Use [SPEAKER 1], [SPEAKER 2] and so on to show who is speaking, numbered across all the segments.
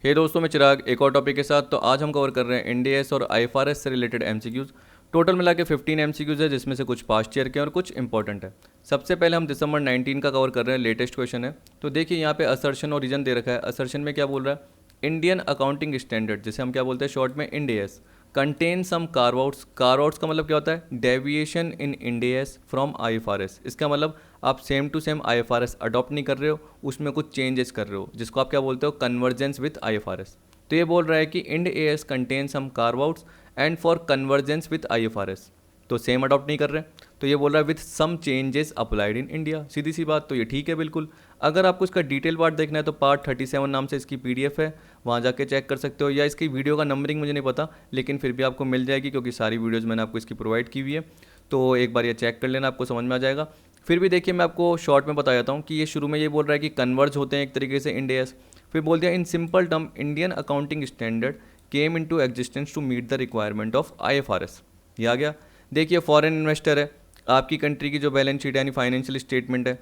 [SPEAKER 1] हे दोस्तों, मैं चिराग एक और टॉपिक के साथ। तो आज हम कवर कर रहे हैं इंडियस और आईएफआरएस से रिलेटेड एमसीक्यूज। टोटल मिला के 15 एमसीक्यूज है, जिसमें से कुछ पास्ट ईयर के और कुछ इंपॉर्टेंट है। सबसे पहले हम दिसंबर 19 का कवर कर रहे हैं, लेटेस्ट क्वेश्चन है। तो देखिए यहाँ पे असर्शन और रीजन दे रखा है। असर्शन में क्या बोल रहा है, इंडियन अकाउंटिंग स्टैंडर्ड, जिसे हम क्या बोलते हैं शॉर्ट में इंडियस, कंटेन सम कार्वआउट्स। कार्वआउट्स का मतलब क्या होता है, deviation in Ind AS from IFRS. इसका मतलब आप same to same IFRS adopt नहीं कर रहे हो, उसमें कुछ चेंजेस कर रहे हो, जिसको आप क्या बोलते हो, कन्वर्जेंस विथ आईएफआरएस। तो ये बोल रहा है कि Ind AS contain some carveouts and for convergence with IFRS, तो सेम अडॉप्ट नहीं कर रहे। तो ये बोल रहा है with some changes applied in India. सीधी सी बात, तो ये ठीक है बिल्कुल। अगर आपको इसका डिटेल पार्ट देखना है तो पार्ट 37 नाम से इसकी पीडीएफ है, वहाँ जाके चेक कर सकते हो, या इसकी वीडियो का नंबरिंग मुझे नहीं पता, लेकिन फिर भी आपको मिल जाएगी क्योंकि सारी वीडियोज़ मैंने आपको इसकी प्रोवाइड की हुई है। तो एक बार ये चेक कर लेना, आपको समझ में आ जाएगा। फिर भी देखिए, मैं आपको शॉर्ट में बता जाता हूँ कि ये शुरू में ये बोल रहा है कि कन्वर्ज होते हैं एक तरीके से इंडियस। फिर बोल दिया in simple term Indian accounting standard came into existence to meet the requirement of IFRS. ये आ गया। देखिए फॉरेन इन्वेस्टर है, आपकी कंट्री की जो बैलेंस शीट यानी फाइनेंशियल स्टेटमेंट है,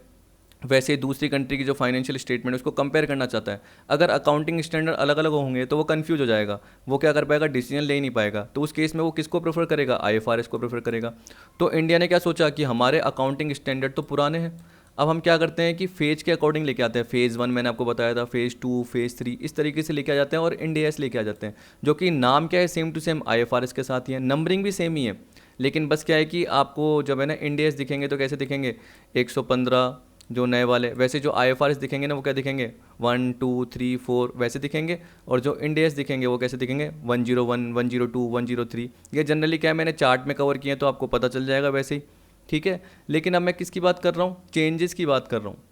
[SPEAKER 1] वैसे ही दूसरी कंट्री की जो फाइनेंशियल स्टेटमेंट है उसको कंपेयर करना चाहता है। अगर अकाउंटिंग स्टैंडर्ड अलग अलग होंगे तो वो कंफ्यूज हो जाएगा, वो क्या कर पाएगा, डिसीजन ले ही नहीं पाएगा। तो उस केस में वो किसको प्रेफर करेगा, आईएफआरएस को प्रेफर करेगा। तो इंडिया ने क्या सोचा कि हमारे अकाउंटिंग स्टैंडर्ड तो पुराने हैं, अब हम क्या करते हैं कि फेज के अकॉर्डिंग लेके आते हैं। फेज़ 1 मैंने आपको बताया था, फेज़ 2, फेज़ 3, इस तरीके से लेके आ जाते हैं और इंडियस लेके आ जाते हैं, जो कि नाम क्या है, सेम टू सेम आईएफआरएस के साथ ही है, नंबरिंग भी सेम ही है। लेकिन बस क्या है कि आपको जब है ना इंडियस दिखेंगे तो कैसे दिखेंगे, 115 जो नए वाले, वैसे जो आईएफआरएस दिखेंगे ना वो क्या दिखेंगे, 1 2 3 4 वैसे दिखेंगे। और जो इंडियस दिखेंगे वो कैसे दिखेंगे, 101 102 103। ये जनरली क्या है, मैंने चार्ट में कवर किए हैं तो आपको पता चल जाएगा वैसे ही, ठीक है। लेकिन अब मैं किसकी बात कर रहा हूँ, चेंजेस की बात कर रहा हूँ।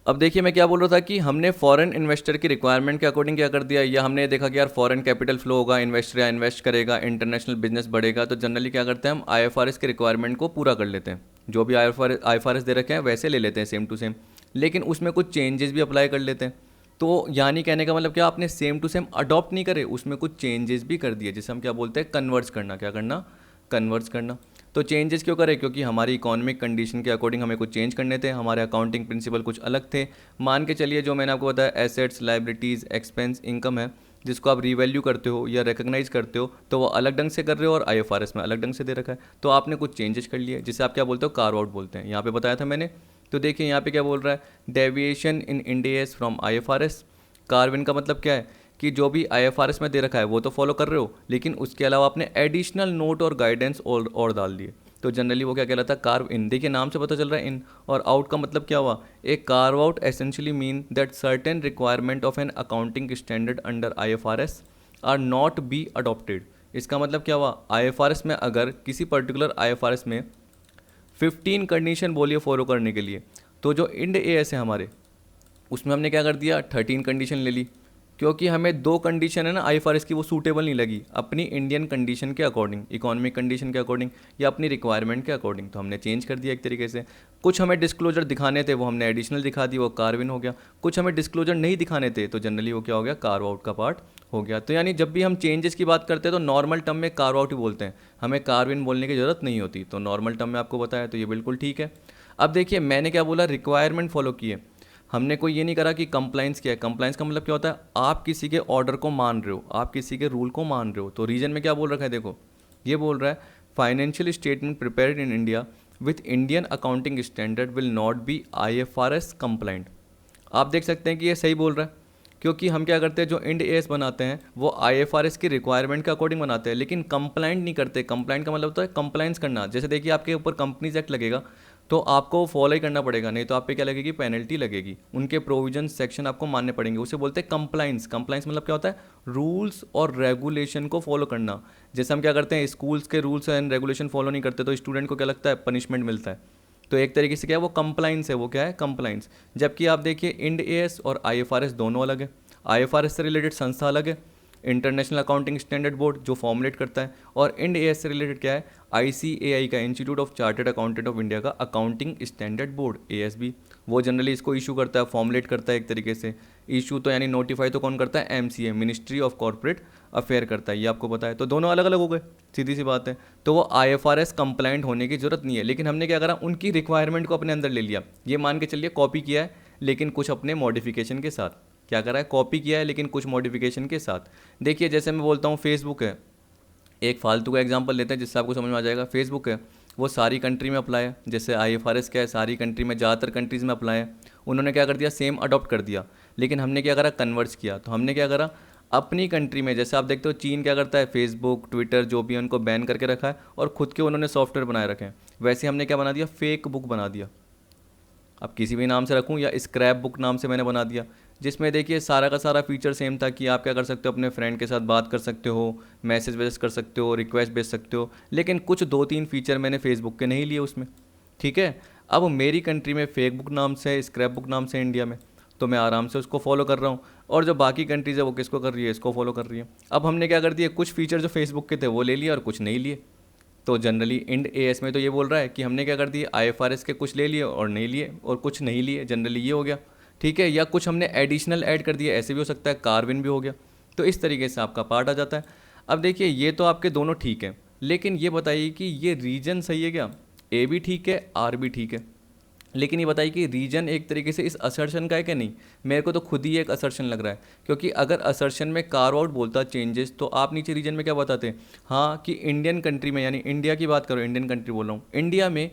[SPEAKER 1] अब देखिए मैं क्या बोल रहा था कि हमने फॉरेन इन्वेस्टर की रिक्वायरमेंट के अकॉर्डिंग क्या कर दिया, या हमने देखा कि यार फॉरेन कैपिटल फ्लो होगा, इन्वेस्टर या इन्वेस्ट करेगा, इंटरनेशनल बिजनेस बढ़ेगा, तो जनरली क्या करते हैं हम आईएफआरएस के रिक्वायरमेंट को पूरा कर लेते हैं। जो भी आईएफआरएस दे रखे हैं वैसे ले लेते हैं सेम टू सेम, लेकिन उसमें कुछ चेंजेस भी अप्लाई कर लेते हैं। तो यानी कहने का मतलब क्या, आपने सेम टू सेम अडॉप्ट नहीं करे, उसमें कुछ चेंजेस भी कर दिए, जिसे हम क्या बोलते हैं, कन्वर्ज करना। क्या करना, कन्वर्ज करना। तो चेंजेस क्यों करें, क्योंकि हमारी इकोनॉमिक कंडीशन के अकॉर्डिंग हमें कुछ चेंज करने थे, हमारे अकाउंटिंग प्रिंसिपल कुछ अलग थे। मान के चलिए जो मैंने आपको बताया, एसेट्स, लाइबिलिटीज़, एक्सपेंस, इनकम है, जिसको आप रीवैल्यू करते हो या रिकग्नाइज करते हो, तो वो अलग ढंग से कर रहे हो और आईएफआरएस में अलग ढंग से दे रखा है। तो आपने कुछ चेंजेस कर लिए, जिसे आप क्या बोलते हो, कार्व आउट बोलते हैं। यहाँ पे बताया था मैंने। तो देखिए यहाँ पे क्या बोल रहा है, deviation in Ind AS from IFRS. Corvin का मतलब क्या है कि जो भी आईएफआरएस में दे रखा है वो तो फॉलो कर रहे हो, लेकिन उसके अलावा आपने एडिशनल नोट और गाइडेंस और डाल दिए। तो जनरली वो क्या कहलाता है, कार्व इन। देखिए नाम से पता चल रहा है इन, और आउट का मतलब क्या हुआ, एक carve out essentially mean that certain requirement of an accounting standard under IFRS are not be adopted. इसका मतलब क्या हुआ, आईएफआरएस में अगर किसी पर्टिकुलर आईएफआरएस में 15 कंडीशन बोलिए फॉलो करने के लिए, तो जो इंड एएस है हमारे, उसमें हमने क्या कर दिया, 13 कंडीशन ले ली, क्योंकि हमें दो कंडीशन है ना आईएफआरएस की, वो सूटेबल नहीं लगी अपनी इंडियन कंडीशन के अकॉर्डिंग, इकोनॉमिक कंडीशन के अकॉर्डिंग, या अपनी रिक्वायरमेंट के अकॉर्डिंग। तो हमने चेंज कर दिया एक तरीके से। कुछ हमें डिस्क्लोजर दिखाने थे, वो हमने एडिशनल दिखा दी, वो कार्विन हो गया। कुछ हमें डिस्क्लोजर नहीं दिखाने थे, तो जनरली वो क्या हो गया, कार्व आउट का पार्ट हो गया। तो यानी जब भी हम चेंजेस की बात करते हैं तो नॉर्मल टर्म में कार्व आउट ही बोलते हैं, हमें कार्विन बोलने की ज़रूरत नहीं होती। तो नॉर्मल टर्म में आपको बताया, तो ये बिल्कुल ठीक है। अब देखिए मैंने क्या बोला, रिक्वायरमेंट फॉलो की है, हमने कोई ये नहीं करा कि कंप्लाइंस क्या है। कंप्लाइंस का मतलब क्या होता है, आप किसी के ऑर्डर को मान रहे हो, आप किसी के रूल को मान रहे हो। तो रीजन में क्या बोल रखा है, देखो ये बोल रहा है financial statement prepared in India with Indian accounting standard will not be IFRS compliant. आप देख सकते हैं कि ये सही बोल रहा है, क्योंकि हम क्या करते हैं, जो इंड एएस बनाते हैं वो आईएफआरएस की रिक्वायरमेंट के अकॉर्डिंग बनाते हैं, लेकिन कंप्लाइंट नहीं करते। कंप्लाइंट का मतलब होता है कंप्लाइंस करना। जैसे देखिए आपके ऊपर कंपनीज एक्ट लगेगा, तो आपको फॉलो ही करना पड़ेगा, नहीं तो आप पे क्या लगेगी, पेनल्टी लगेगी। उनके प्रोविजन सेक्शन आपको मानने पड़ेंगे, उसे बोलते हैं कंप्लाइंस। कंप्लाइंस मतलब क्या होता है, रूल्स और रेगुलेशन को फॉलो करना। जैसे हम क्या करते हैं, स्कूल्स के रूल्स एंड रेगुलेशन फॉलो नहीं करते तो स्टूडेंट को क्या लगता है, पनिशमेंट मिलता है। तो एक तरीके से क्या है, वो कंप्लाइंस है, वो क्या है, कंप्लाइंस। जबकि आप देखिए इंड एएस और आईएफआरएस दोनों अलग है। आईएफआरएस से रिलेटेड संस्था अलग है, इंटरनेशनल अकाउंटिंग स्टैंडर्ड बोर्ड जो फॉर्मुलेट करता है, और इंड एएस से रिलेटेड क्या है, आईसीएआई का, institute of chartered accountant of India का अकाउंटिंग स्टैंडर्ड बोर्ड, एएसबी, वो जनरली इसको इशू करता है, फॉर्मुलेट करता है एक तरीके से। इशू तो यानी नोटिफाई तो कौन करता है, MCA, ministry of corporate affair करता है, ये आपको पता है। तो दोनों अलग अलग हो गए, सीधी सी बात है। तो वो आईएफआरएस कंप्लाइंट होने की जरूरत नहीं है, लेकिन हमने क्या करा, उनकी रिक्वायरमेंट को अपने अंदर ले लिया। ये मान के चलिए कॉपी किया है, लेकिन कुछ अपने मॉडिफिकेशन के साथ। क्या करा है, कॉपी किया है लेकिन कुछ मॉडिफिकेशन के साथ। देखिए जैसे मैं बोलता हूँ फेसबुक है, एक फालतू का एग्जांपल लेते हैं जिससे आपको समझ में आ जाएगा। फेसबुक है वो सारी कंट्री में अप्लाई है, जैसे IFRS क्या है सारी कंट्री में, ज़्यादातर कंट्रीज़ में अप्लाई है। उन्होंने क्या कर दिया, सेम अडॉप्ट कर दिया, लेकिन हमने क्या करा, कन्वर्ट्स किया। तो हमने क्या करा, अपनी कंट्री में, जैसे आप देखते हो चीन क्या करता है, फेसबुक ट्विटर जो भी है उनको बैन करके रखा है और खुद के उन्होंने सॉफ्टवेयर बनाए रखे हैं। वैसे हमने क्या बना दिया, फेक बुक बना दिया। अब किसी भी नाम से रखूँ या स्क्रैप बुक नाम से मैंने बना दिया, जिसमें देखिए सारा का सारा फीचर सेम था कि आप क्या कर सकते हो, अपने फ्रेंड के साथ बात कर सकते हो, मैसेज वैसेज कर सकते हो, रिक्वेस्ट भेज सकते हो, लेकिन कुछ 2-3 फीचर मैंने फेसबुक के नहीं लिए उसमें। ठीक है, अब मेरी कंट्री में फेक बुक नाम से, स्क्रैप बुक नाम से इंडिया में, तो मैं आराम से उसको फॉलो कर रहा हूँ। और जो बाकी कंट्रीज़ है वो किसको कर रही है, इसको फॉलो कर रही है। अब हमने क्या कर दिया, कुछ फीचर जो फेसबुक के थे वो ले लिए और कुछ नहीं लिए। तो जनरली इंड AS में तो ये बोल रहा है कि हमने क्या कर दिया, IFRS के कुछ ले लिए और नहीं लिए, और कुछ नहीं लिए, जनरली ये हो गया। ठीक है, या कुछ हमने एडिशनल ऐड कर दिया, ऐसे भी हो सकता है, कार्विन भी हो गया। तो इस तरीके से आपका पार्ट आ जाता है। अब देखिए ये तो आपके दोनों ठीक है, लेकिन ये बताइए कि ये रीजन सही है क्या, A भी ठीक है, R भी ठीक है, लेकिन ये बताइए कि रीजन एक तरीके से इस असर्शन का है कि नहीं। मेरे को तो खुद ही एक असर्शन लग रहा है, क्योंकि अगर असर्शन में कार्व आउट बोलता चेंजेस, तो आप नीचे रीजन में क्या बताते हैं, हाँ कि इंडियन कंट्री में, यानी इंडिया की बात करो, इंडियन कंट्री बोल रहा हूँ, इंडिया में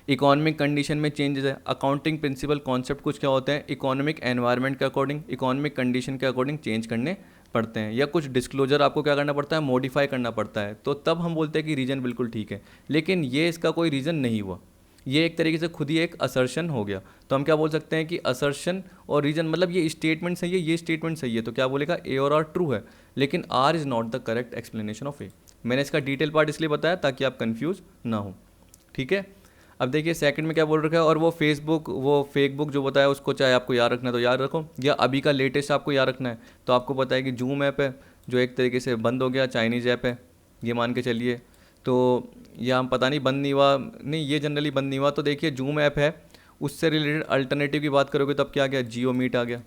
[SPEAKER 1] इकोनॉमिक कंडीशन में चेंजेस है। अकाउंटिंग प्रिंसिपल कॉन्सेप्ट कुछ क्या होते हैं, इकोनॉमिक एनवायरनमेंट के अकॉर्डिंग, इकोनॉमिक कंडीशन के अकॉर्डिंग चेंज करने पड़ते हैं, या कुछ डिस्क्लोजर आपको क्या करना पड़ता है, मॉडिफाई करना पड़ता है, तो तब हम बोलते हैं कि रीजन बिल्कुल ठीक है। लेकिन ये इसका कोई रीज़न नहीं हुआ, ये एक तरीके से खुद ही एक असर्शन हो गया। तो हम क्या बोल सकते हैं कि असर्शन और रीजन, मतलब ये स्टेटमेंट सही है, ये स्टेटमेंट सही है, तो क्या बोलेगा, ए और आर ट्रू है, लेकिन R is not the correct explanation of A. मैंने इसका डिटेल पार्ट इसलिए बताया ताकि आप कंफ्यूज ना हो। ठीक है, अब देखिए सेकंड में क्या बोल रखा है, और वो फेसबुक, वो फेक बुक जो बताया उसको चाहे आपको याद रखना है तो याद रखो, या अभी का लेटेस्ट आपको याद रखना है, तो आपको पता है कि जूम ऐप है जो एक तरीके से बंद हो गया, चाइनीज़ ऐप है ये मान के चलिए। तो या हम पता नहीं बंद नहीं हुआ, नहीं ये जनरली बंद नहीं हुआ। तो देखिए जूम ऐप है, उससे रिलेटेड अल्टरनेटिव की बात करोगे तो अब क्या आ गया, जियो मीट आ गया।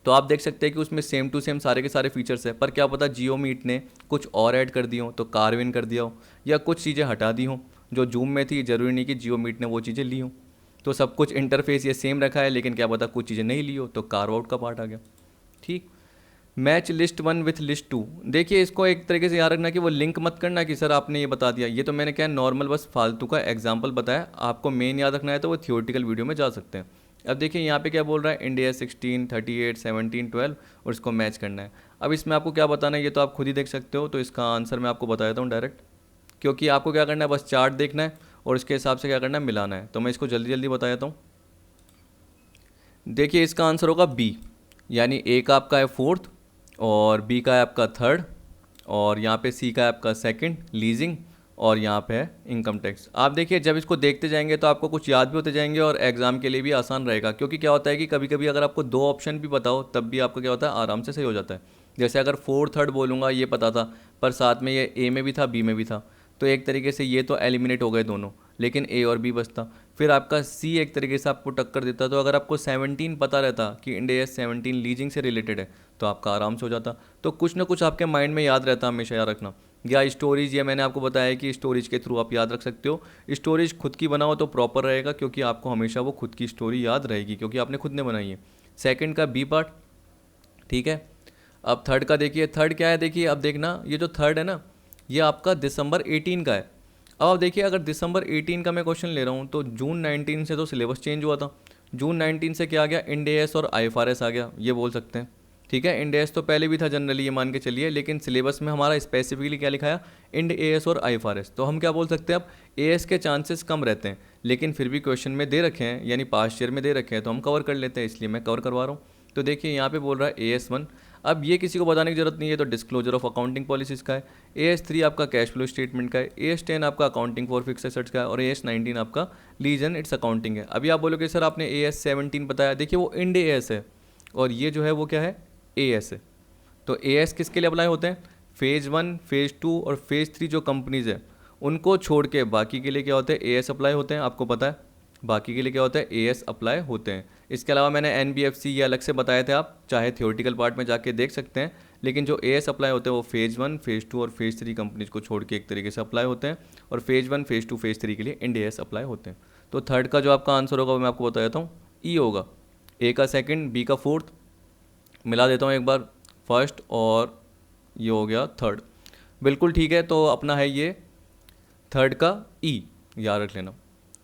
[SPEAKER 1] तो आप देख सकते हैं कि उसमें सेम टू सेम सारे के सारे फीचर्स है, पर क्या पता जियो मीट ने कुछ और ऐड कर दी हो, तो कार्विन कर दिया हो, या कुछ चीज़ें हटा दी हो जो जूम में थी, ज़रूरी नहीं कि जियो मीट ने वो चीज़ें ली हो। तो सब कुछ इंटरफेस ये सेम रखा है, लेकिन क्या पता कुछ चीज़ें नहीं ली हो, तो कार्व आउट का पार्ट आ गया। ठीक, मैच लिस्ट 1 विथ लिस्ट 2, देखिए इसको एक तरीके से याद रखना कि वो लिंक मत करना कि सर आपने ये बता दिया, ये तो मैंने क्या नॉर्मल बस फालतू का एग्जांपल बताया। आपको मेन याद रखना है तो वो थियोरटिकल वीडियो में जा सकते हैं। अब देखिए यहाँ पे क्या बोल रहा है, इंडिया 16, 38, 17, 12, और इसको मैच करना है। अब इसमें आपको क्या बताना है ये तो आप खुद ही देख सकते हो, तो इसका आंसर मैं आपको बता देता हूँ डायरेक्ट, क्योंकि आपको क्या करना है, बस चार्ट देखना है और इसके हिसाब से क्या करना है, मिलाना है। तो मैं इसको जल्दी जल्दी बता देता हूँ। देखिए इसका आंसर होगा बी, यानी ए का आपका है फोर्थ, और बी का है आपका थर्ड, और यहाँ पे सी का है आपका सेकंड लीजिंग, और यहाँ पे है इनकम टैक्स। आप देखिए जब इसको देखते जाएंगे तो आपको कुछ याद भी होते जाएंगे और एग्जाम के लिए भी आसान रहेगा, क्योंकि क्या होता है कि कभी कभी अगर आपको 2 ऑप्शन भी बताओ तब भी आपको क्या होता है, आराम से सही हो जाता है। जैसे अगर 4 थर्ड बोलूँगा ये पता था, पर साथ में ये ए में भी था, बी में भी था, तो एक तरीके से ये तो एलिमिनेट हो गए दोनों, लेकिन ए और बी बचता। फिर आपका सी एक तरीके से आपको टक्कर देता। तो अगर आपको 17 पता रहता कि इंडिया 17 लीजिंग से रिलेटेड है, तो आपका आराम से हो जाता। तो कुछ ना कुछ आपके माइंड में याद रहता, हमेशा याद रखना। या स्टोरीज, ये मैंने आपको बताया कि स्टोरीज के थ्रू आप याद रख सकते हो। स्टोरीज खुद की बनाओ तो प्रॉपर रहेगा, क्योंकि आपको हमेशा वो खुद की स्टोरी याद रहेगी, क्योंकि आपने खुद ने बनाई है। सेकंड का बी पार्ट, ठीक है। अब थर्ड का देखिए, थर्ड क्या है, देखिए अब देखना, ये जो थर्ड है ना, ये आपका दिसंबर 18 का है। अब आप देखिए अगर दिसंबर 18 का मैं क्वेश्चन ले रहा हूँ, तो जून 19 से तो सिलेबस चेंज हुआ था। जून 19 से क्या आ गया, इंड AS और IFRS आ गया, ये बोल सकते हैं। ठीक है, इंड AS तो पहले भी था जनरली, ये मान के चलिए, लेकिन सिलेबस में हमारा स्पेसिफिकली क्या लिखा है, इंड AS और IFRS। तो हम क्या बोल सकते हैं, अब AS के चांसेस कम रहते हैं, लेकिन फिर भी क्वेश्चन में दे रखे हैं, यानी पास्ट ईयर में दे रखे हैं, तो हम कवर कर लेते हैं, इसलिए मैं कवर करवा रहा हूँ। तो देखिए यहाँ पे बोल रहा है AS1, अब ये किसी को बताने की जरूरत नहीं है, तो डिस्क्लोजर ऑफ अकाउंटिंग पॉलिसीज का है। AS3 आपका कैश फ्लो स्टेटमेंट का है। AS10 आपका अकाउंटिंग फॉर फिक्स एसेट्स का है, और AS19 आपका लीज एंड इट्स अकाउंटिंग है। अभी आप बोलोगे सर आपने AS17 बताया, देखिए वो इंड AS है, और ये जो है वो क्या है, AS है। तो AS किसके लिए अप्लाई होते हैं, फेज़ 1, फेज़ 2 और फेज़ 3 जो कंपनीज़ है उनको छोड़ के बाकी के लिए क्या होते हैं, AS अप्लाई होते हैं। आपको पता है बाकी के लिए क्या होता है, AS अप्लाई होते हैं। इसके अलावा मैंने NBFC ये अलग से बताए थे, आप चाहे थियोरटिकल पार्ट में जाके देख सकते हैं, लेकिन जो AS अप्लाई होते हैं वो फेज़ 1, फेज़ 2 और फेज़ 3 कंपनीज को छोड़ के एक तरीके से अप्लाई होते हैं, और फेज़ 1, फेज़ 2, फेज़ 3 के लिए इंड AS अप्लाई होते हैं। तो थर्ड का जो आपका आंसर होगा वो मैं आपको बता देता हूँ, ई होगा। ए का सेकंड, बी का फोर्थ, मिला देता हूँ एक बार, फर्स्ट और ये हो गया थर्ड, बिल्कुल ठीक है। तो अपना है ये थर्ड का ई, याद रख लेना,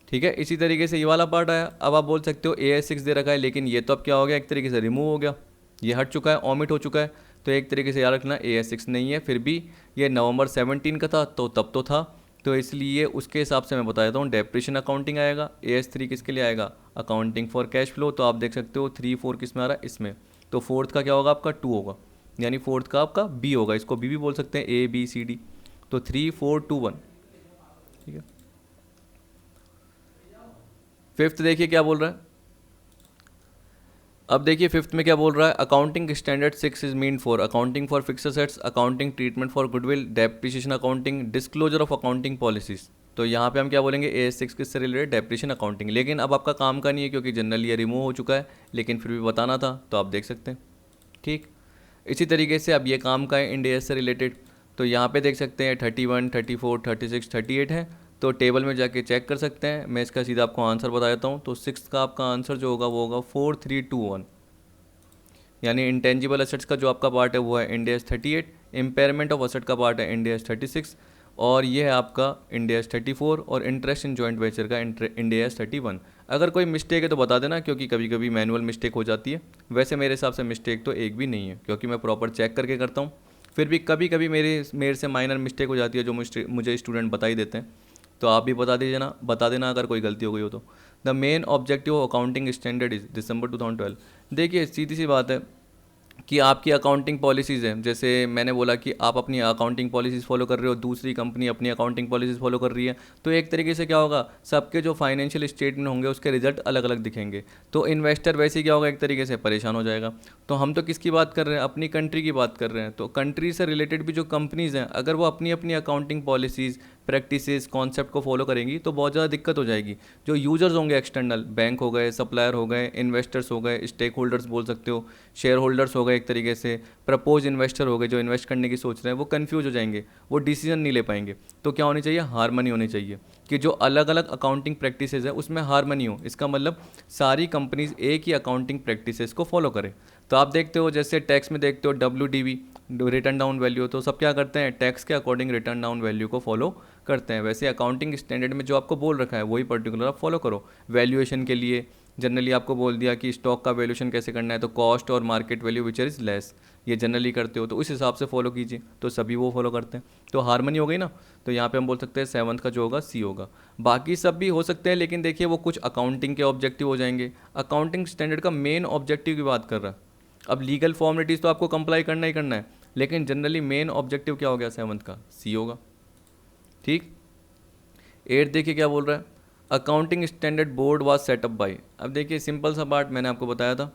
[SPEAKER 1] ठीक है। इसी तरीके से ये वाला पार्ट आया। अब आप बोल सकते हो AS6 दे रखा है, लेकिन ये तो अब क्या हो गया, एक तरीके से रिमूव हो गया, ये हट चुका है, ऑमिट हो चुका है। तो एक तरीके से याद रखना AS6 नहीं है, फिर भी ये नवंबर 17 का था तो तब तो था, तो इसलिए उसके हिसाब से मैं बता देता हूँ, डेप्रिशन अकाउंटिंग आएगा। AS3 किसके लिए आएगा, अकाउंटिंग फॉर कैश फ्लो। तो आप देख सकते हो 3 4 किस में आ रहा है, इसमें। तो फोर्थ का क्या होगा आपका 2 होगा, यानी फोर्थ का आपका B होगा, इसको B भी बोल सकते हैं, ABCD। तो 3 4 2 1, ठीक है। फिफ्थ देखिए क्या बोल रहा है, अब देखिए फिफ्थ में क्या बोल रहा है, accounting standard 6 is mean for accounting for fixed assets, accounting treatment for goodwill, depreciation accounting, disclosure of accounting policies. तो यहाँ पे हम क्या बोलेंगे, AS6 किससे रिलेटेड, डेप्रिसिएशन अकाउंटिंग। लेकिन अब आपका काम का नहीं है क्योंकि जनरली ये रिमूव हो चुका है, लेकिन फिर भी बताना था तो आप देख सकते हैं, ठीक। इसी तरीके से अब ये काम का है इंड AS से रिलेटेड, तो यहाँ पे देख सकते हैं 31 34 36 38 है। तो टेबल में जाके चेक कर सकते हैं, मैं इसका सीधा आपको आंसर बता देता हूँ। तो सिक्स का आपका आंसर जो होगा वो होगा 4321, यानी इंटेंजिबल एसेट्स का जो आपका पार्ट है वो है Ind AS 38, impairment of asset का पार्ट है इंड AS 36, और ये है आपका इंड AS 34, और इंटरेस्ट इन जॉइंट वेंचर का इंड AS 31। अगर कोई मिस्टेक है तो बता देना, क्योंकि कभी कभी मैनुअल मिस्टेक हो जाती है। वैसे मेरे हिसाब से मिस्टेक तो एक भी नहीं है, क्योंकि मैं प्रॉपर चेक करके करता हूँ। फिर भी कभी कभी मेरे से माइनर मिस्टेक हो जाती है, जो मुझे स्टूडेंट बता ही देते हैं। तो आप भी बता देना अगर कोई गलती हो गई हो तो। The main objective of accounting standard is December 2012। देखिए सीधी सी बात है कि आपकी अकाउंटिंग पॉलिसीज़ हैं, जैसे मैंने बोला कि आप अपनी अकाउंटिंग पॉलिसीज़ फॉलो कर रहे हो, दूसरी कंपनी अपनी अकाउंटिंग पॉलिसीज़ फॉलो कर रही है, तो एक तरीके से क्या होगा, सबके जो फाइनेंशियल स्टेटमेंट होंगे उसके रिजल्ट अलग अलग दिखेंगे। तो इन्वेस्टर वैसे ही क्या होगा, एक तरीके से परेशान हो जाएगा। तो हम तो किसकी बात कर रहे हैं, अपनी कंट्री की बात कर रहे हैं। तो कंट्री से रिलेटेड भी जो कंपनीज़ हैं, अगर वो अपनी अपनी अकाउंटिंग पॉलिसीज़, प्रैक्टिसेस, कॉन्सेप्ट को फॉलो करेंगी तो बहुत ज़्यादा दिक्कत हो जाएगी। जो यूजर्स होंगे एक्सटर्नल, बैंक हो गए, सप्लायर हो गए, इन्वेस्टर्स हो गए, स्टेक होल्डर्स बोल सकते हो, शेयर होल्डर्स हो गए एक तरीके से, प्रपोज इन्वेस्टर हो गए जो इन्वेस्ट करने की सोच रहे हैं, वो कन्फ्यूज हो जाएंगे, वो डिसीजन नहीं ले पाएंगे। तो क्या होनी चाहिए, हारमनी होनी चाहिए, कि जो अलग अलग अकाउंटिंग प्रैक्टिसेस है उसमें हारमनी हो। इसका मतलब सारी कंपनीज एक ही अकाउंटिंग प्रैक्टिसेस को फॉलो करें। तो आप देखते हो जैसे टैक्स में देखते हो WDV, रिटर्न डाउन वैल्यू, तो सब क्या करते हैं, टैक्स के अकॉर्डिंग रिटर्न डाउन वैल्यू को फॉलो करते हैं। वैसे अकाउंटिंग स्टैंडर्ड में जो आपको बोल रखा है वही पर्टिकुलर आप फॉलो करो। वैल्यूएशन के लिए जनरली आपको बोल दिया कि स्टॉक का वैल्यूएशन कैसे करना है, तो कॉस्ट और market value which is less, ये जनरली करते हो, तो उस हिसाब से फॉलो कीजिए। तो सभी वो फॉलो करते हैं, तो हारमनी हो गई ना। तो यहाँ पे हम बोल सकते हैं सेवन्थ का जो होगा C होगा। बाकी सब भी हो सकते हैं, लेकिन देखिए वो कुछ अकाउंटिंग के ऑब्जेक्टिव हो जाएंगे। अकाउंटिंग स्टैंडर्ड का मेन ऑब्जेक्टिव की बात कर रहा है। अब लीगल फॉर्मेलिटीज़ तो आपको कंप्लाई करना ही करना है, लेकिन जनरली मेन ऑब्जेक्टिव क्या हो गया, सेवन्थ का C होगा, ठीक। 8 देखिए क्या बोल रहा है, accounting standard board was set up by. अब देखिए सिंपल सा पार्ट मैंने आपको बताया था।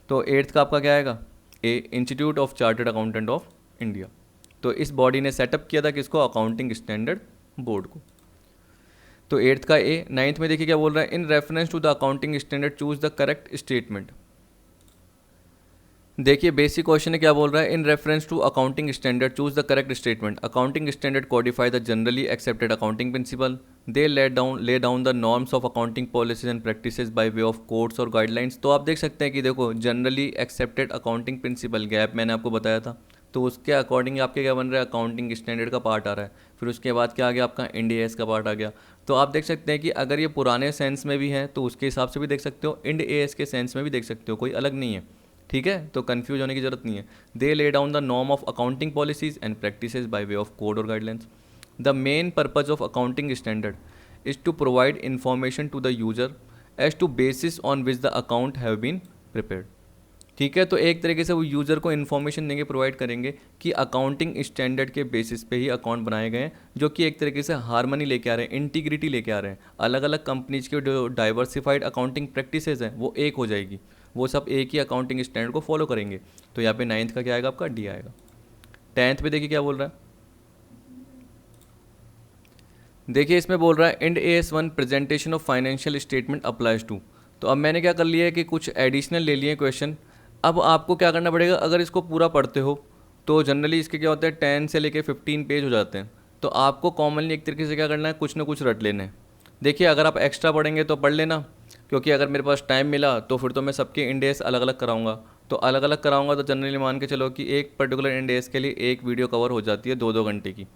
[SPEAKER 1] तो 8th का आपका क्या आएगा, institute of chartered accountant of India. तो इस बॉडी ने सेटअप किया था किसको, अकाउंटिंग स्टैंडर्ड बोर्ड को। तो 8th का A। 9th में देखिए क्या बोल रहा है, in reference to the accounting standard choose the correct statement. देखिए बेसिक क्वेश्चन है, क्या बोल रहा है, in reference to accounting standard choose the correct statement. Accounting standard codify the generally accepted accounting principle, they lay down the norms of accounting policies and practices by way of codes और guidelines. तो आप देख सकते हैं कि देखो generally accepted accounting principle gap मैंने आपको बताया था, तो उसके अकॉर्डिंग आपके क्या बन रहा है, अकाउंटिंग स्टैंडर्ड का पार्ट आ रहा है। फिर उसके बाद क्या आ गया आपका, इंड AS का पार्ट आ गया। तो आप देख सकते हैं कि अगर ये पुराने सेंस में भी है तो उसके हिसाब से भी देख सकते हो, इंड AS के सेंस में भी देख सकते हो, कोई अलग नहीं है, ठीक है। तो कंफ्यूज होने की जरूरत नहीं है। They lay down the norm of accounting policies and practices by way of code और guidelines. The main purpose of accounting standard is to provide information to the user as to basis on which the account have been prepared, ठीक है। तो एक तरीके से वो user को information देंगे, प्रोवाइड करेंगे कि अकाउंटिंग स्टैंडर्ड के बेसिस पे ही अकाउंट बनाए गए हैं, जो कि एक तरीके से हारमनी लेके आ रहे हैं, इंटीग्रिटी लेके आ रहे हैं। अलग अलग कंपनीज के जो डाइवर्सिफाइड अकाउंटिंग प्रैक्टिसेस हैं वो एक हो जाएगी, वो सब एक ही अकाउंटिंग स्टैंडर्ड को फॉलो करेंगे। तो यहाँ पे 9th का क्या आएगा आपका, D आएगा। 10th पे देखिए क्या बोल रहा है, देखिए इसमें बोल रहा है Ind AS1 presentation of financial statement applies to. तो अब मैंने क्या कर लिया है कि कुछ एडिशनल ले लिए क्वेश्चन। अब आपको क्या करना पड़ेगा, अगर इसको पूरा पढ़ते हो तो जनरली इसके क्या होता है 10 से लेके 15 पेज हो जाते हैं। तो आपको कॉमनली एक तरीके से क्या करना है, कुछ ना कुछ रट लेना है। देखिए अगर आप एक्स्ट्रा पढ़ेंगे तो पढ़ लेना, क्योंकि अगर मेरे पास टाइम मिला तो फिर तो मैं सबके इंड एस अलग अलग कराऊंगा। तो अलग अलग कराऊंगा तो जनरली मान के चलो कि एक पर्टिकुलर इंड एस के लिए एक वीडियो कवर हो जाती है 2-2 घंटे की।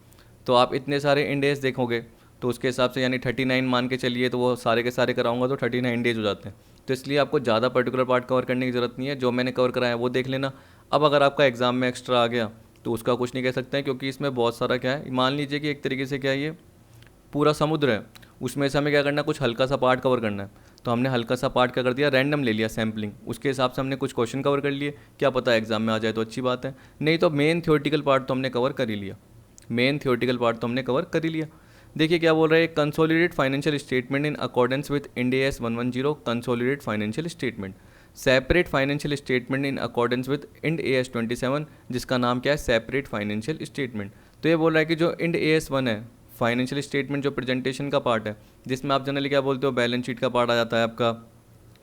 [SPEAKER 1] तो आप इतने सारे इंड एस देखोगे तो उसके हिसाब से यानी 39 मान के चलिए, तो वो सारे के सारे कराऊंगा तो 39 डेज हो जाते हैं। तो इसलिए आपको ज़्यादा पर्टिकुलर पार्ट कवर करने की ज़रूरत नहीं है, जो मैंने कवर कराया है वो देख लेना। अब अगर आपका एग्ज़ाम में एक्स्ट्रा आ गया तो उसका कुछ नहीं कह सकते हैं, क्योंकि इसमें बहुत सारा क्या है, मान लीजिए कि एक तरीके से क्या है, ये पूरा समुद्र है, उसमें से हमें क्या करना है, कुछ हल्का सा पार्ट कवर करना है। तो हमने हल्का सा पार्ट क्या कर दिया, रैंडम ले लिया सैम्पलिंग, उसके हिसाब से हमने कुछ क्वेश्चन कवर कर लिए। क्या पता एग्जाम में आ जाए तो अच्छी बात है, नहीं तो मेन थ्योरेटिकल पार्ट तो हमने कवर कर ही लिया। मेन थ्योरेटिकल पार्ट तो हमने कवर कर ही लिया। देखिए क्या बोल रहा है, consolidate financial statement in accordance with end S 110 consolidate financial statement, separate financial statement in accordance with end S 27, जिसका नाम क्या है, सेपरेट फाइनेंशियल स्टेटमेंट। तो ये बोल रहा है कि जो इंड एस 1 है, फाइनेंशियल स्टेटमेंट जो प्रेजेंटेशन का पार्ट है, जिसमें आप जनरली क्या बोलते हो, बैलेंस शीट का पार्ट आ जाता है आपका,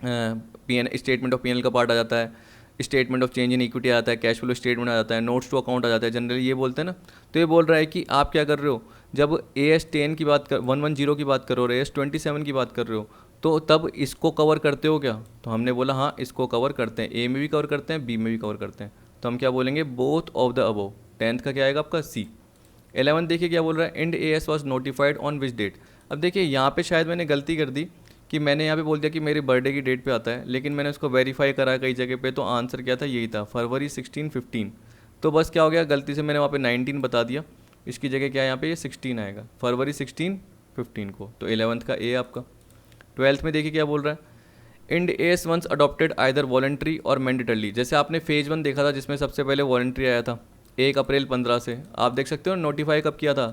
[SPEAKER 1] पीएन स्टेटमेंट ऑफ पीएनएल का पार्ट आ जाता है, statement of change in equity आ जाता है, कैश फ्लो स्टेटमेंट आ जाता है, नोट्स टू अकाउंट आ जाता है, जनरली ये बोलते हैं ना। तो ये बोल रहा है कि आप क्या कर रहे हो, जब AS10 की बात कर 110 की बात कर रहे हो और AS27 की बात कर रहे हो, तो तब इसको कवर करते हो क्या। तो हमने बोला हाँ इसको कवर करते हैं, ए में भी कवर करते हैं, बी में भी कवर करते हैं। तो हम क्या बोलेंगे, both of the above. 10th का क्या आएगा आपका सी। 11 देखिए क्या बोल रहा है, Ind AS was notified on which date. अब देखिए यहाँ पे शायद मैंने गलती कर दी कि मैंने यहाँ पे बोल दिया कि मेरे बर्थडे की डेट पे आता है, लेकिन मैंने उसको वेरीफाई करा कई जगह पे, तो आंसर क्या था, यही था, फरवरी 16-15। तो बस क्या हो गया, गलती से मैंने वहाँ पे 19 बता दिया, इसकी जगह क्या है यहाँ पे, ये 16 आएगा, फरवरी 16-15 को। तो 11th का ए आपका। 12th में देखिए क्या बोल रहा है, Ind AS once adopted either voluntary और मैंडेटरली। जैसे आपने फेज 1 देखा था जिसमें सबसे पहले वॉलेंट्री आया था 1 अप्रैल 15 से, आप देख सकते हो नोटिफाई कब किया था,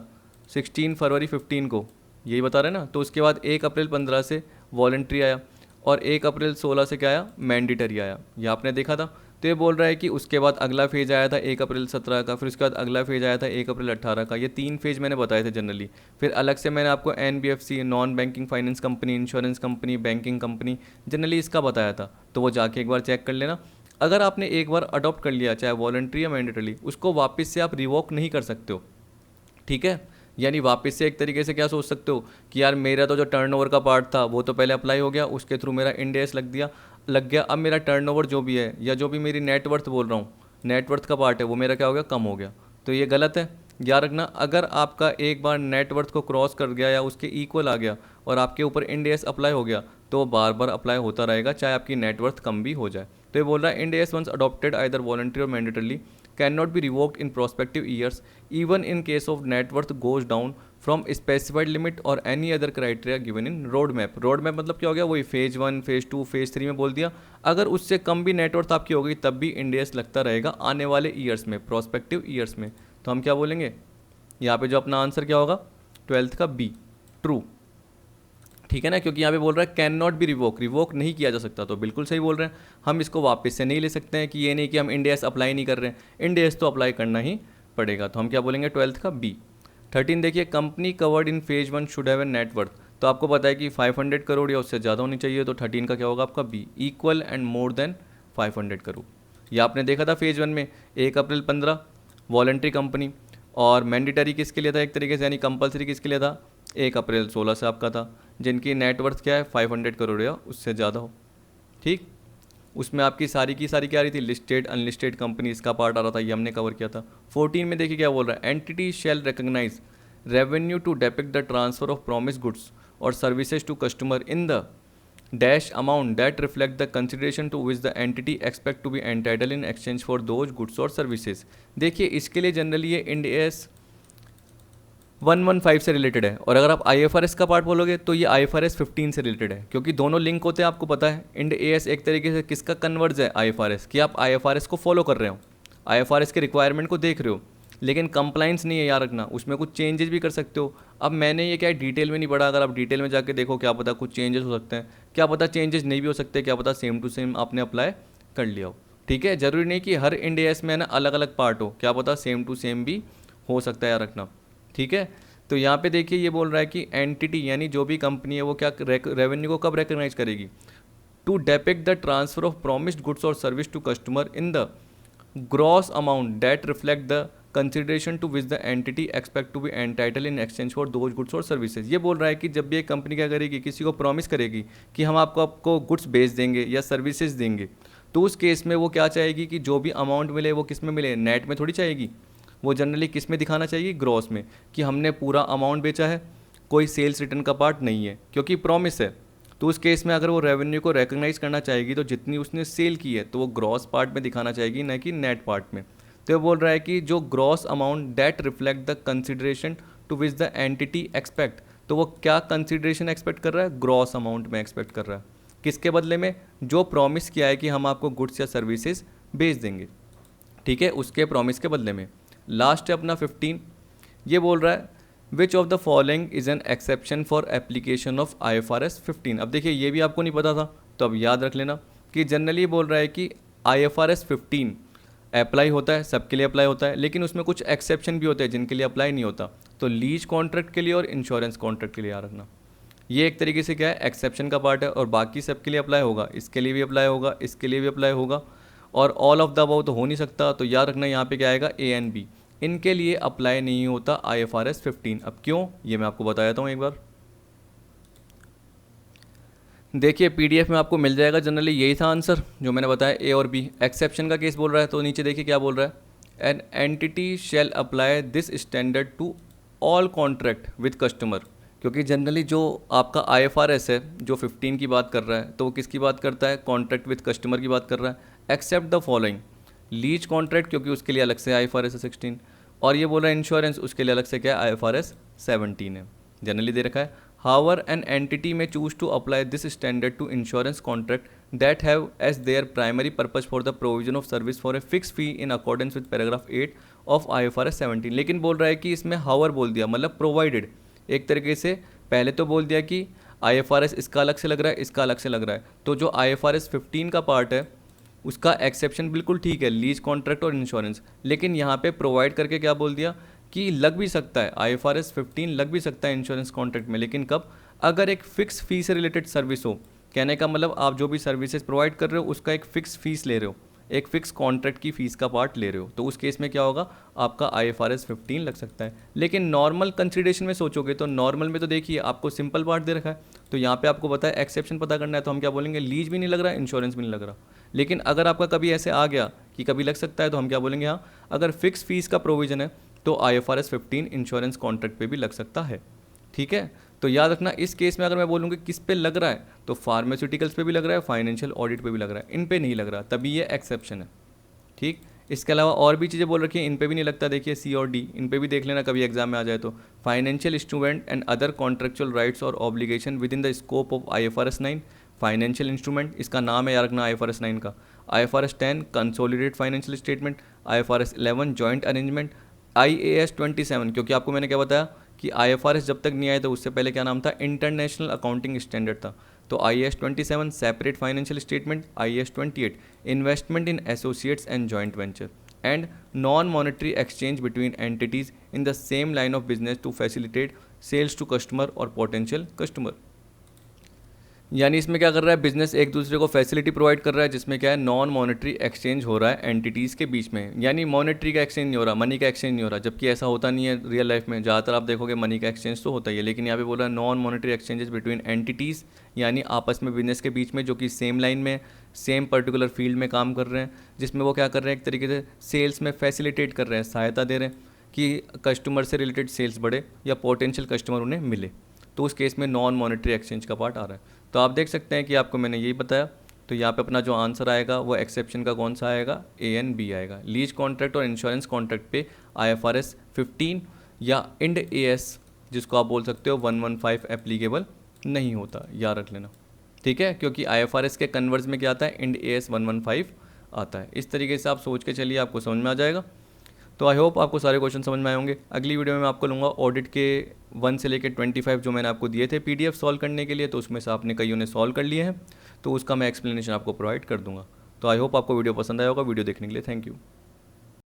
[SPEAKER 1] 16 फरवरी 15 को, यही बता रहे हैं ना। तो उसके बाद 1 अप्रैल 15 से वॉलेंट्री आया और 1 अप्रैल 16 से क्या आया, मैंडेटरी आया, ये आपने देखा था। तो ये बोल रहा है कि उसके बाद अगला फेज आया था 1 अप्रैल 17 का, फिर उसके बाद अगला फेज आया था 1 अप्रैल 18 का। ये 3 फेज मैंने बताए थे जनरली। फिर अलग से मैंने आपको NBFC, non banking finance company, insurance company, banking company, generally इसका बताया था। तो वो जाके एक बार चेक कर लेना। अगर आपने एक बार अडॉप्ट कर लिया, चाहे वॉलंटरी या मैंडेटरी, उसको वापस से आप रिवोक नहीं कर सकते हो, ठीक है। यानी वापस से एक तरीके से क्या सोच सकते हो कि यार मेरा तो जो टर्नओवर का पार्ट था वो तो पहले अप्लाई हो गया, उसके थ्रू मेरा इंड एस लग गया, अब मेरा टर्नओवर जो भी है या जो भी मेरी नेटवर्थ बोल रहा हूँ, नेटवर्थ का पार्ट है, वो मेरा क्या हो गया, कम हो गया। तो ये गलत है, याद रखना। अगर आपका एक बार नेटवर्थ को क्रॉस कर गया या उसके इक्वल आ गया और आपके ऊपर इंड एस अप्लाई हो गया, तो वो बार बार अप्लाई होता रहेगा, चाहे आपकी नेटवर्थ कम भी हो जाए। तो ये बोल रहा है, Ind AS once adopted either voluntary or mandatorily can not be revoked in prospective years even in case of net worth goes down from specified limit or any other criteria given in road map. Road map मतलब क्या हो गया, वही phase 1, phase 2, phase 3 में बोल दिया। अगर उससे कम भी नेटवर्थ आपकी हो गई तब भी इंड एस लगता रहेगा आने वाले ईयर्स में, प्रोस्पेक्टिव ईयर्स में। तो हम क्या बोलेंगे, यहाँ पे जो अपना आंसर क्या होगा, 12th का बी, ट्रू, ठीक है ना। क्योंकि यहाँ पे बोल रहा है कैन नॉट बी रिवोक नहीं किया जा सकता, तो बिल्कुल सही बोल रहे हैं। हम इसको वापस से नहीं ले सकते हैं कि ये नहीं कि हम इंड एस अप्लाई नहीं कर रहे हैं, इंड एस तो अप्लाई करना ही पड़ेगा। तो हम क्या बोलेंगे, 12th का बी। 13 देखिए, company covered in phase 1 should have an net worth. तो आपको पता है कि 500 करोड़ या उससे ज़्यादा होनी चाहिए, तो 13 का क्या होगा आपका B, equal and more than 500 crore. ये आपने देखा था फेज 1 में 1 अप्रैल 15 वॉलंटरी कंपनी, और मैंडेटरी किसके लिए था एक तरीके से, यानी कंपलसरी किसके लिए था, 1 अप्रैल 16 से आपका था, जिनकी नेटवर्थ क्या है 500 करोड़ या उससे ज़्यादा हो, ठीक। उसमें आपकी सारी की सारी क्या आ रही थी, लिस्टेड अनलिस्टेड कंपनी, इसका पार्ट आ रहा था, ये हमने कवर किया था। 14 में देखिए क्या बोल रहा है, entity shall recognise revenue to depict the transfer of promise goods or services to customer in the dash amount that reflect the consideration to which the entity expect to be entitle in exchange for those goods or services. देखिए इसके लिए generally ये end S 115 से related है, और अगर आप IFRS का पार्ट बोलोगे तो ये IFRS 15 से रिलेटेड है, क्योंकि दोनों लिंक होते हैं, आपको पता है। इंड AS एक तरीके से किसका कन्वर्ज है, IFRS, कि आप IFRS को फॉलो कर रहे हो, IFRS के रिक्वायरमेंट को देख रहे हो, लेकिन कंप्लाइंस नहीं है, याद रखना, उसमें कुछ चेंजेस भी कर सकते हो। अब मैंने ये क्या है डिटेल में नहीं पढ़ा, अगर आप डिटेल में जाके देखो क्या पता कुछ चेंजेस हो सकते हैं, क्या पता चेंजेस नहीं भी हो सकते, क्या पता सेम टू सेम आपने अप्लाई कर लिया हो, ठीक है। जरूरी नहीं कि हर इंड AS में ना अलग अलग पार्ट हो, क्या पता सेम टू सेम भी हो सकता है, याद रखना, ठीक है। तो यहाँ पे देखिए ये बोल रहा है कि एंटिटी यानी जो भी कंपनी है वो क्या रेवेन्यू को कब रिकग्नाइज करेगी, to depict the transfer of promised goods or service to customer in the gross amount that reflect the consideration to which the entity expect to be entitle in exchange for those goods or services. ये बोल रहा है कि जब भी एक company क्या करेगी, किसी को प्रॉमिस करेगी कि हम आपको गुड्स बेच देंगे या सर्विसेज देंगे, तो उस केस में वो क्या चाहेगी कि जो भी अमाउंट मिले वो किस में मिले, नेट में थोड़ी चाहेगी। वो जनरली किस में दिखाना चाहिए, ग्रॉस में, कि हमने पूरा अमाउंट बेचा है, कोई सेल्स रिटर्न का पार्ट नहीं है, क्योंकि प्रॉमिस है। तो उस केस में अगर वो रेवेन्यू को रिकग्नाइज करना चाहेगी तो जितनी उसने सेल की है तो वो ग्रॉस पार्ट में दिखाना चाहेगी, न कि नेट पार्ट में। तो ये बोल रहा है कि जो gross amount that reflect the consideration to which the entity expect, तो वो क्या कंसिडरेशन एक्सपेक्ट कर रहा है, ग्रॉस अमाउंट में एक्सपेक्ट कर रहा है। किसके बदले में, जो प्रॉमिस किया है कि हम आपको गुड्स या सर्विसेज बेच देंगे, ठीक है, उसके प्रॉमिस के बदले में। लास्ट है अपना 15, ये बोल रहा है which of the following is an exception for application of IFRS 15। अब देखिए ये भी आपको नहीं पता था, तो अब याद रख लेना कि जनरली बोल रहा है कि IFRS 15 अप्लाई होता है, सबके लिए अप्लाई होता है, लेकिन उसमें कुछ एक्सेप्शन भी होते हैं जिनके लिए अप्लाई नहीं होता। तो लीज कॉन्ट्रैक्ट के लिए और इंश्योरेंस कॉन्ट्रैक्ट के लिए याद रखना, ये एक तरीके से क्या है, एक्सेप्शन का पार्ट है, और बाकी सबके लिए अप्लाई होगा, इसके लिए भी अप्लाई होगा, इसके लिए भी अप्लाई होगा, और ऑल ऑफ द अबव तो हो नहीं सकता। तो याद रखना यहाँ पे क्या आएगा, A एंड B, इनके लिए अप्लाई नहीं होता IFRS 15। अब क्यों, ये मैं आपको बता देता हूँ एक बार। देखिए PDF में आपको मिल जाएगा, जनरली यही था आंसर जो मैंने बताया, A और B। एक्सेप्शन का केस बोल रहा है तो नीचे देखिए क्या बोल रहा है, an entity shall apply this standard to all contract with customer. क्योंकि जनरली जो आपका IFRS है जो 15 की बात कर रहा है, तो वो किसकी बात करता है, कॉन्ट्रैक्ट विद कस्टमर की बात कर रहा है। Except the following, lease contract क्योंकि उसके लिए अलग से IFRS 16, और ये बोल रहा है इंश्योरेंस, उसके लिए अलग से क्या है, IFRS 17 है, जनरली दे रखा है। However, an entity may choose to apply this standard to insurance contract that have as their primary purpose for the provision of service for a fixed fee in accordance with paragraph 8 of IFRS 17। लेकिन बोल रहा है कि इसमें however बोल दिया, मतलब provided, एक तरीके से पहले तो बोल दिया कि IFRS इसका अलग से लग रहा है, इसका अलग से लग रहा है, तो जो IFRS 15 का पार्ट है उसका एक्सेप्शन बिल्कुल ठीक है, लीज कॉन्ट्रैक्ट और इंश्योरेंस, लेकिन यहाँ पे प्रोवाइड करके क्या बोल दिया कि लग भी सकता है IFRS 15 लग भी सकता है इंश्योरेंस कॉन्ट्रैक्ट में, लेकिन कब, अगर एक फ़िक्स फी से रिलेटेड सर्विस हो। कहने का मतलब आप जो भी सर्विसेज प्रोवाइड कर रहे हो उसका एक फ़िक्स फीस ले रहे हो, एक फ़िक्स कॉन्ट्रैक्ट की फ़ीस का पार्ट ले रहे हो, तो उस केस में क्या होगा, आपका IFRS 15 लग सकता है। लेकिन नॉर्मल कंसिडरेशन में सोचोगे तो नॉर्मल में तो देखिए आपको सिंपल पार्ट दे रखा है, तो यहाँ पे आपको पता है एक्सेप्शन पता करना है, तो हम क्या बोलेंगे, लीज भी नहीं लग रहा, इंश्योरेंस भी नहीं लग रहा। लेकिन अगर आपका कभी ऐसे आ गया कि कभी लग सकता है, तो हम क्या बोलेंगे, हाँ अगर फिक्स फीस का प्रोविजन है तो IFRS 15 इंश्योरेंस कॉन्ट्रैक्ट पे भी लग सकता है, ठीक है। तो याद रखना इस केस में अगर मैं बोलूँगी किस पे लग रहा है, तो फार्मास्यूटिकल्स पे भी लग रहा है, फाइनेंशियल ऑडिट पे भी लग रहा है, इन पे नहीं लग रहा, तभी ये एक्सेप्शन है, ठीक। इसके अलावा और भी चीज़ें बोल रखी हैं, इन पे भी नहीं लगता, देखिए C और D, इन पे भी देख लेना कभी एग्जाम में आ जाए तो। Financial instrument and other contractual rights और obligation within the scope of IFRS 9, financial instrument इसका नाम है याद रखना IFRS 9 का। IFRS 10 consolidated financial statement, IFRS 11 joint arrangement, IAS 27, क्योंकि आपको मैंने क्या बताया कि IFRS जब तक नहीं आया तो उससे पहले क्या नाम था, इंटरनेशनल अकाउंटिंग स्टैंडर्ड था। तो IAS 27 separate financial statement, IAS 28 investment in associates and joint venture, and non monetary exchange between entities in the same line of business to facilitate sales to customer और potential customer. यानी इसमें क्या कर रहा है, business एक दूसरे को फैसिलिटी प्रोवाइड कर रहा है जिसमें क्या है, नॉन मॉनेटरी एक्सचेंज हो रहा है एंटिटीज़ के बीच में, यानी मॉनेटरी का एक्सचेंज नहीं हो रहा, मनी का एक्सचेंज नहीं हो रहा, जबकि ऐसा होता नहीं है रियल लाइफ में। ज़्यादातर आप देखोगे मनी का एक्सचेंज तो होता ही है, लेकिन यहाँ पे बोल रहा है non monetary exchanges between entities, यानी आपस में बिजनेस के बीच में जो कि सेम लाइन में सेम पर्टिकुलर फील्ड में काम कर रहे हैं, जिसमें वो क्या कर रहे हैं, एक तरीके से सेल्स में फैसिलिटेट कर रहे हैं, सहायता दे रहे हैं कि कस्टमर से रिलेटेड सेल्स बढ़े या पोटेंशियल कस्टमर उन्हें मिले, तो उस केस में नॉन मॉनेटरी एक्सचेंज का पार्ट आ रहा है। तो आप देख सकते हैं कि आपको मैंने यही बताया, तो यहाँ पे अपना जो आंसर आएगा वो एक्सेप्शन का कौन सा आएगा, A एंड B आएगा। लीज कॉन्ट्रैक्ट और इंश्योरेंस कॉन्ट्रैक्ट पे IFRS 15 या इंड AS जिसको आप बोल सकते हो 115 एप्लीकेबल नहीं होता, याद रख लेना, ठीक है, क्योंकि IFRS के कन्वर्स में क्या आता है, इंड AS 115 आता है। इस तरीके से आप सोच के चलिए, आपको समझ में आ जाएगा। तो आई होप आपको सारे क्वेश्चन समझ में आए होंगे। अगली वीडियो में मैं आपको लूँगा ऑडिट के 1 से लेकर 25 जो मैंने आपको दिए थे PDF सॉल्व करने के लिए, तो उसमें से आपने कईयों ने सॉल्व कर लिए हैं, तो उसका मैं एक्सप्लेनेशन आपको प्रोवाइड कर दूँगा। तो आई होप आपको वीडियो पसंद आया होगा। वीडियो देखने के लिए थैंक यू।